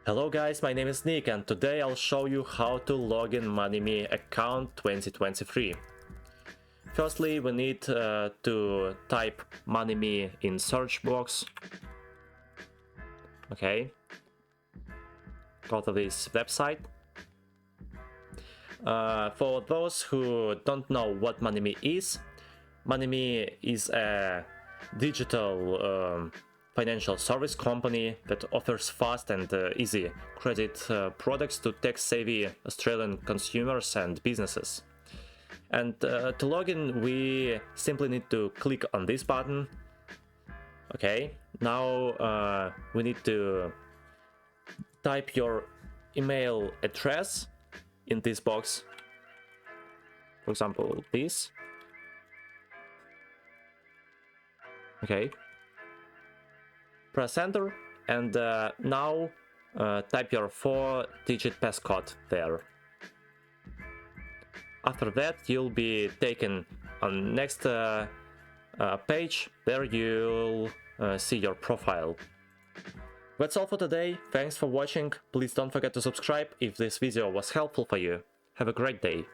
Hello guys, my name is Nick and today I'll show you how to log in MoneyMe account 2023. Firstly, we need to type MoneyMe in search box. Okay, go to this website. For those who don't know what MoneyMe is a digital financial service company that offers fast and easy credit products to tech-savvy Australian consumers and businesses. And to log in, we simply need to click on this button. Okay, now we need to type your email address in this box. For example, this. Okay. Press enter and now type your 4-digit passcode there. After that, you'll be taken on next page where you'll see your profile. That's all for today. Thanks for watching. Please don't forget to subscribe if this video was helpful for you. Have a great day.